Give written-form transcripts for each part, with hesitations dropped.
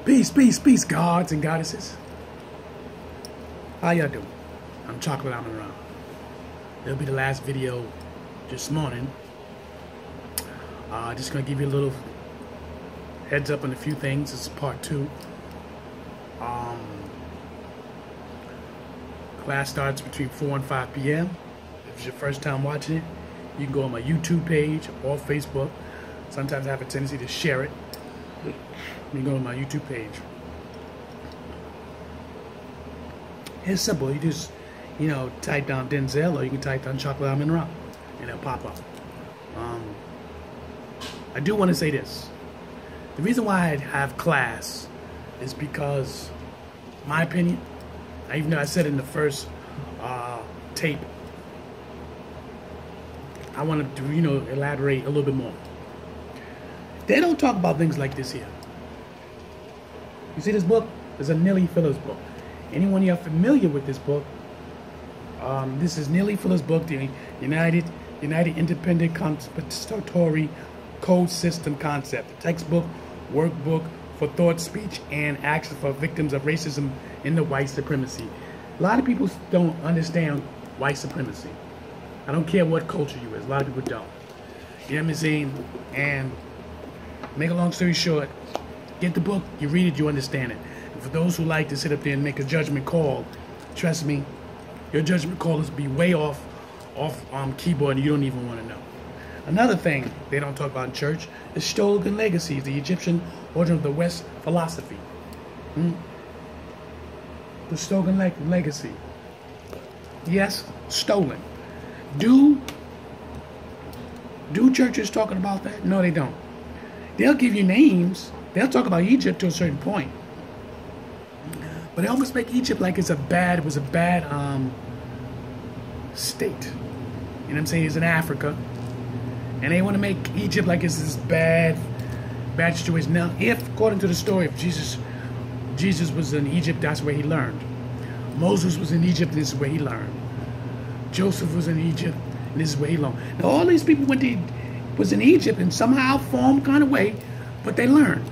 Peace, peace, peace, gods and goddesses. How y'all doing? I'm Chocolate Amun Ra. It'll be the last video this morning. Just gonna give you a little heads up on a few things. This is part 2. Class starts between 4 and 5 p.m. If it's your first time watching it, you can go on my YouTube page or Facebook. Sometimes I have a tendency to share it. You can go to my YouTube page. It's simple. You just, type down Denzel, or you can type down Chocolate Amun Ra, and it'll pop up. I do want to say this. The reason why I have class is because, my opinion, even though I said in the first tape, I want to, elaborate a little bit more. They don't talk about things like this here. You see this book? It's a Neely Phillips book. Anyone you're familiar with this book, this is Neely Phillips' book, the United Independent Compensatory Code System Concept, textbook, workbook for thought, speech, and action for victims of racism in the white supremacy. A lot of people don't understand white supremacy. I don't care what culture you is. A lot of people don't. You know what I'm saying? And make a long story short, get the book, you read it, you understand it. And for those who like to sit up there and make a judgment call, trust me, your judgment call is be way off keyboard, and you don't even want to know. Another thing they don't talk about in church is stolen legacies, the Egyptian origin of the West philosophy. The stolen legacy. Yes, stolen. Do churches talking about that? No, they don't. They'll give you names. They'll talk about Egypt to a certain point. But they almost make Egypt like it was a bad state. You know what I'm saying? It's in Africa. And they want to make Egypt like it's this bad situation. Now, if, according to the story, if Jesus was in Egypt, that's where he learned. Moses was in Egypt, this is where he learned. Joseph was in Egypt, and this is where he learned. Now, all these people was in Egypt in somehow, form, kind of way, but they learned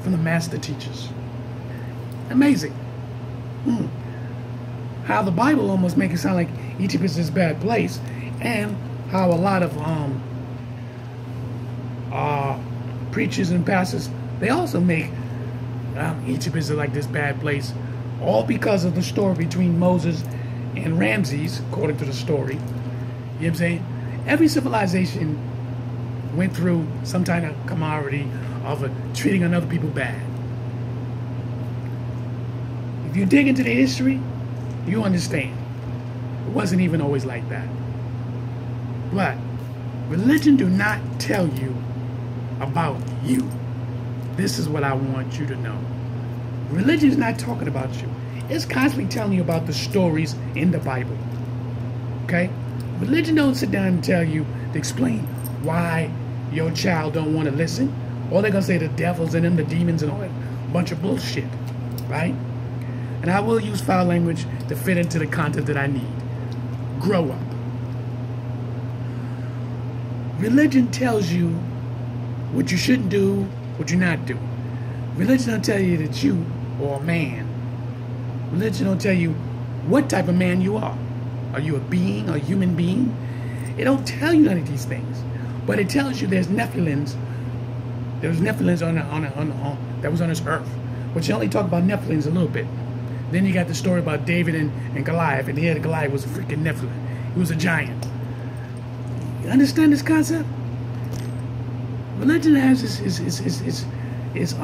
from the master teachers. Amazing. How the Bible almost makes it sound like Egypt is this bad place, and how a lot of preachers and pastors, they also make Egypt is like this bad place, all because of the story between Moses and Ramses, according to the story. You know what I'm saying? Every civilization went through some kind of commodity of treating another people bad. If you dig into the history, you understand. It wasn't even always like that. But religion do not tell you about you. This is what I want you to know. Religion is not talking about you. It's constantly telling you about the stories in the Bible. Okay? Religion don't sit down and tell you to explain why your child don't want to listen. All they're going to say the devil's in them, the demons and all that bunch of bullshit. Right? And I will use foul language to fit into the content that I need. Grow up. Religion tells you what you shouldn't do, what you're not doing. Religion don't tell you that you are a man. Religion don't tell you what type of man you are. Are you a being, a human being? It don't tell you none of these things. But it tells you there's Nephilims. There's Nephilims that was on this earth. But you only talk about Nephilims a little bit. Then you got the story about David and Goliath, and here Goliath was a freaking Nephilim. He was a giant. You understand this concept? Religion has its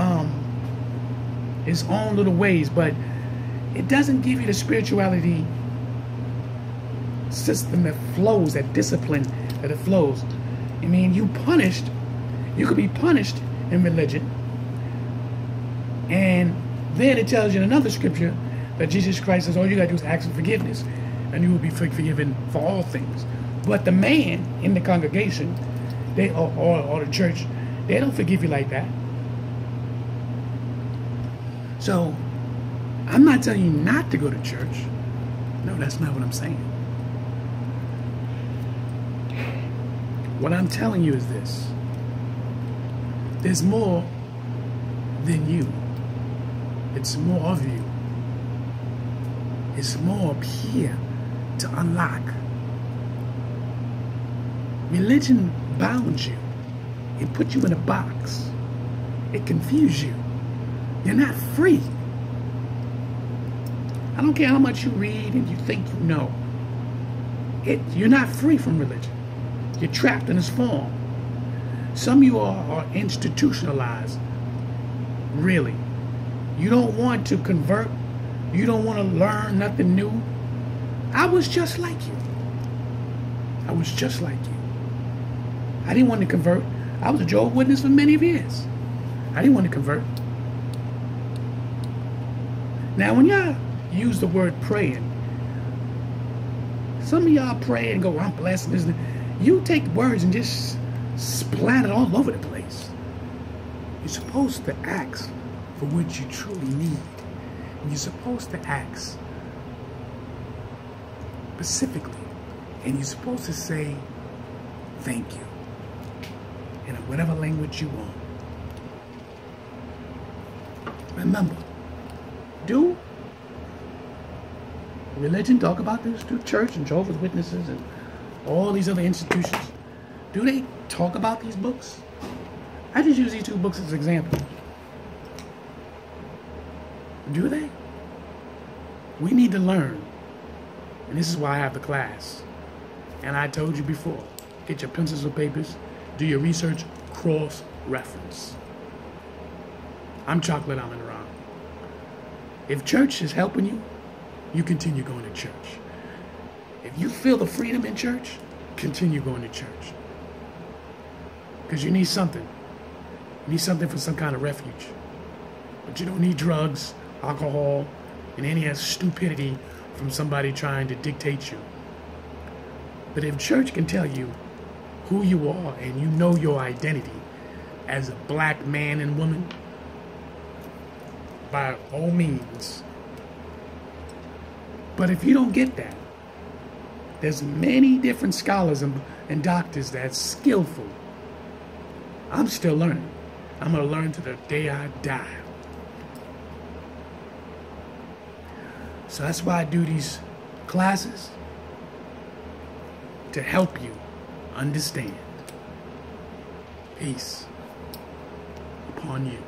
own little ways, but it doesn't give you the spirituality system that flows, that discipline that it flows. I mean, you could be punished in religion, and then it tells you in another scripture that Jesus Christ says all you gotta do is ask for forgiveness, and you will be forgiven for all things. But the man in the congregation, or the church, they don't forgive you like that. So, I'm not telling you not to go to church. No, that's not what I'm saying. What I'm telling you is this. There's more than you. It's more of you. It's more up here to unlock. Religion bound you. It put you in a box. It confused you. You're not free. I don't care how much you read and you think you know. You're not free from religion. You're trapped in this form. Some of you are institutionalized. Really. You don't want to convert. You don't want to learn nothing new. I was just like you. I was just like you. I didn't want to convert. I was a Jehovah's Witness for many years. I didn't want to convert. Now, when y'all use the word praying, some of y'all pray and go, I'm blessed. You take words and just splatter all over the place. You're supposed to ask for what you truly need. And you're supposed to ask specifically. And you're supposed to say, thank you. In whatever language you want. Remember, do religion talk about this? Do church and Jehovah's Witnesses and all these other institutions, do they talk about these books? I just use these two books as examples. Do they? We need to learn. And this is why I have the class. And I told you before, get your pencils or papers, do your research, cross-reference. I'm Chocolate Amun Ra. If church is helping you, you continue going to church. If you feel the freedom in church, continue going to church. Because you need something. You need something for some kind of refuge. But you don't need drugs, alcohol, and any of that stupidity from somebody trying to dictate you. But if church can tell you who you are and you know your identity as a black man and woman, by all means. But if you don't get that, there's many different scholars and doctors that's skillful. I'm still learning. I'm going to learn to the day I die. So that's why I do these classes, to help you understand. Peace upon you.